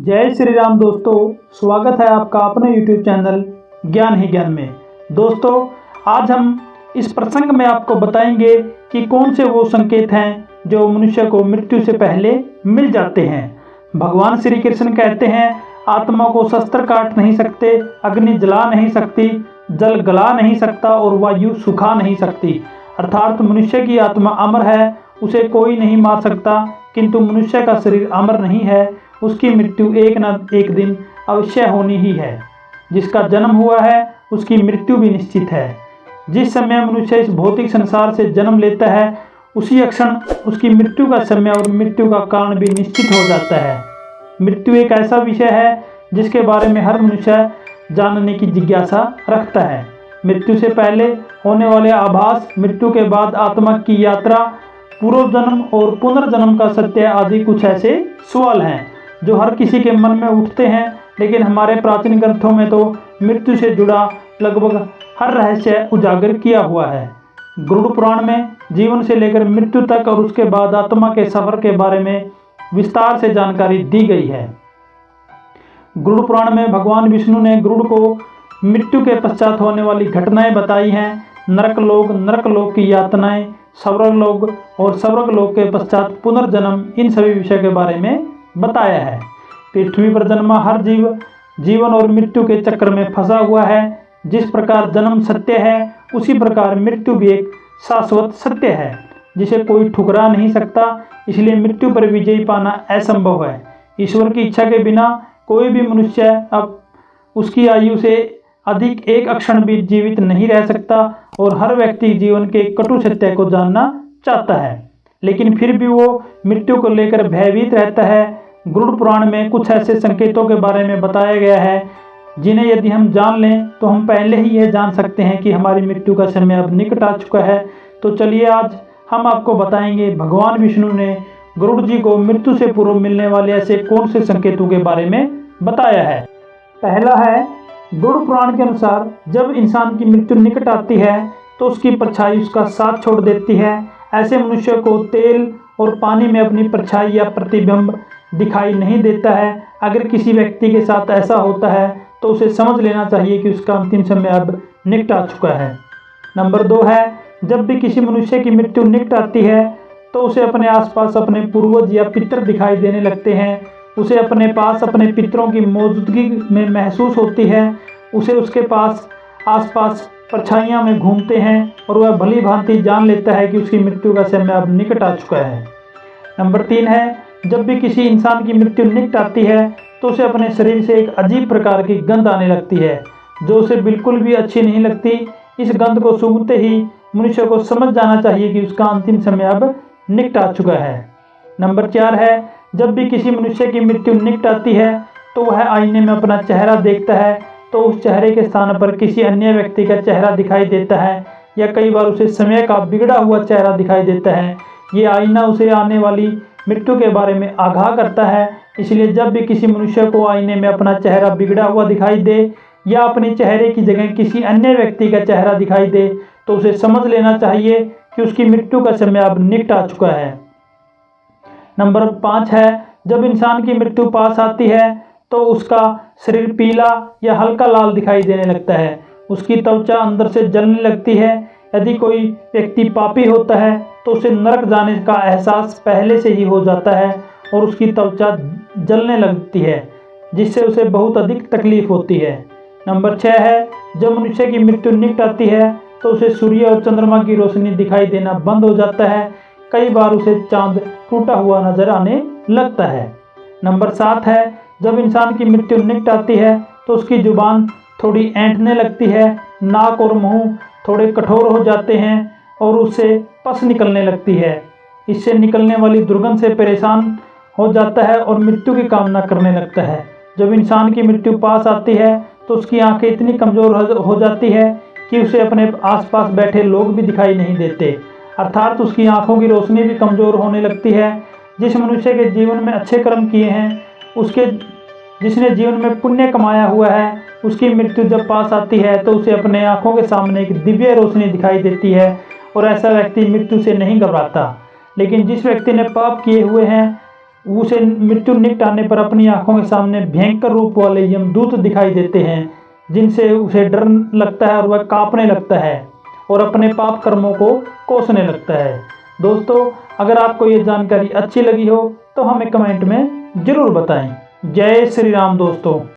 जय श्री राम दोस्तों, स्वागत है आपका अपने YouTube चैनल ज्ञान ही ज्ञान में। दोस्तों, आज हम इस प्रसंग में आपको बताएंगे कि कौन से वो संकेत हैं जो मनुष्य को मृत्यु से पहले मिल जाते हैं। भगवान श्री कृष्ण कहते हैं, आत्मा को शस्त्र काट नहीं सकते, अग्नि जला नहीं सकती, जल गला नहीं सकता और वायु सुखा नहीं सकती। अर्थात मनुष्य की आत्मा अमर है, उसे कोई नहीं मार सकता। किंतु मनुष्य का शरीर अमर नहीं है, उसकी मृत्यु एक न एक दिन अवश्य होनी ही है। जिसका जन्म हुआ है उसकी मृत्यु भी निश्चित है। जिस समय मनुष्य इस भौतिक संसार से जन्म लेता है उसी क्षण उसकी मृत्यु का समय और मृत्यु का कारण भी निश्चित हो जाता है। मृत्यु एक ऐसा विषय है जिसके बारे में हर मनुष्य जानने की जिज्ञासा रखता है। मृत्यु से पहले होने वाले आभास, मृत्यु के बाद आत्मा की यात्रा, पूर्व जन्म और पुनर्जन्म का सत्य आदि कुछ ऐसे सवाल हैं जो हर किसी के मन में उठते हैं। लेकिन हमारे प्राचीन ग्रंथों में तो मृत्यु से जुड़ा लगभग हर रहस्य उजागर किया हुआ है। गरुड़ पुराण में जीवन से लेकर मृत्यु तक और उसके बाद आत्मा के सफर के बारे में विस्तार से जानकारी दी गई है। गरुड़ पुराण में भगवान विष्णु ने गरुड़ को मृत्यु के पश्चात होने वाली घटनाएं बताई हैं। नरक लोक की यातनाएं, स्वर्गलोक और स्वर्गलोक के पश्चात पुनर्जन्म, इन सभी विषय के बारे में बताया है। पृथ्वी पर जन्मा हर जीव जीवन और मृत्यु के चक्र में फंसा हुआ है। जिस प्रकार जन्म सत्य है उसी प्रकार मृत्यु भी एक शाश्वत सत्य है जिसे कोई ठुकरा नहीं सकता। इसलिए मृत्यु पर विजय पाना असंभव है। ईश्वर की इच्छा के बिना कोई भी मनुष्य अब उसकी आयु से अधिक एक क्षण भी जीवित नहीं रह सकता और हर व्यक्ति जीवन के कटु सत्य को जानना चाहता है, लेकिन फिर भी वो मृत्यु को लेकर भयभीत रहता है। गरुड़ पुराण में कुछ ऐसे संकेतों के बारे में बताया गया है जिन्हें यदि हम जान लें तो हम पहले ही यह जान सकते हैं कि हमारी मृत्यु का समय अब निकट आ चुका है। तो चलिए आज हम आपको बताएंगे भगवान विष्णु ने गरुड़ जी को मृत्यु से पूर्व मिलने वाले ऐसे कौन से संकेतों के बारे में बताया है। पहला है, गरुड़ पुराण के अनुसार जब इंसान की मृत्यु निकट आती है तो उसकी परछाई उसका साथ छोड़ देती है। ऐसे मनुष्य को तेल और पानी में अपनी परछाई या प्रतिबिंब दिखाई नहीं देता है। अगर किसी व्यक्ति के साथ ऐसा होता है तो उसे समझ लेना चाहिए कि उसका अंतिम समय अब निकट आ चुका है। नंबर 2 है, जब भी किसी मनुष्य की मृत्यु निकट आती है तो उसे अपने आसपास अपने पूर्वज या पितर दिखाई देने लगते हैं। उसे अपने पास अपने पितरों की मौजूदगी में महसूस होती है। उसे उसके पास आसपास परछाइयाँ में घूमते हैं और वह भली भांति जान लेता है कि उसकी मृत्यु का समय अब निकट आ चुका है। नंबर 3 है, जब भी किसी इंसान की मृत्यु निकट आती है तो उसे अपने शरीर से एक अजीब प्रकार की गंध आने लगती है जो उसे बिल्कुल भी अच्छी नहीं लगती। इस गंध को सूंघते ही मनुष्य को समझ जाना चाहिए कि उसका अंतिम समय अब निकट आ चुका है। नंबर 4 है, जब भी किसी मनुष्य की मृत्यु निकट आती है तो वह आईने में अपना चेहरा देखता है तो उस चेहरे के स्थान पर किसी अन्य व्यक्ति का चेहरा दिखाई देता है या कई बार उसे समय का बिगड़ा हुआ चेहरा दिखाई देता है। ये आईना उसे आने वाली मृत्यु के बारे में आगाह करता है। इसलिए जब भी किसी मनुष्य को आईने में अपना चेहरा बिगड़ा हुआ दिखाई दे या अपने चेहरे की जगह किसी अन्य व्यक्ति का चेहरा दिखाई दे तो उसे समझ लेना चाहिए कि उसकी मृत्यु का समय अब निकट आ चुका है। नंबर 5 है, जब इंसान की मृत्यु पास आती है तो उसका शरीर पीला या हल्का लाल दिखाई देने लगता है। उसकी त्वचा अंदर से जलने लगती है। यदि कोई व्यक्ति पापी होता है तो उसे नरक जाने का एहसास पहले से ही हो जाता है और उसकी त्वचा जलने लगती है जिससे उसे बहुत अधिक तकलीफ होती है। नंबर 6 है, जब मनुष्य की मृत्यु निकट आती है तो उसे सूर्य और चंद्रमा की रोशनी दिखाई देना बंद हो जाता है। कई बार उसे चांद टूटा हुआ नजर आने लगता है। नंबर 7 है, जब इंसान की मृत्यु निकट आती है तो उसकी जुबान थोड़ी ऐंठने लगती है, नाक और मुंह थोड़े कठोर हो जाते हैं और उससे पस निकलने लगती है। इससे निकलने वाली दुर्गंध से परेशान हो जाता है और मृत्यु की कामना करने लगता है। जब इंसान की मृत्यु पास आती है तो उसकी आंखें इतनी कमज़ोर हो जाती है कि उसे अपने आसपास बैठे लोग भी दिखाई नहीं देते, अर्थात उसकी आंखों की रोशनी भी कमज़ोर होने लगती है। जिस मनुष्य के जीवन में अच्छे कर्म किए हैं, जिसने जीवन में पुण्य कमाया हुआ है, उसकी मृत्यु जब पास आती है तो उसे अपने आंखों के सामने एक दिव्य रोशनी दिखाई देती है और ऐसा व्यक्ति मृत्यु से नहीं घबराता। लेकिन जिस व्यक्ति ने पाप किए हुए हैं उसे मृत्यु निकट आने पर अपनी आंखों के सामने भयंकर रूप वाले यमदूत दिखाई देते हैं, जिनसे उसे डर लगता है और वह कांपने लगता है और अपने पाप कर्मों को कोसने लगता है। दोस्तों, अगर आपको ये जानकारी अच्छी लगी हो तो हमें कमेंट में जरूर बताएं। जय श्री राम दोस्तों।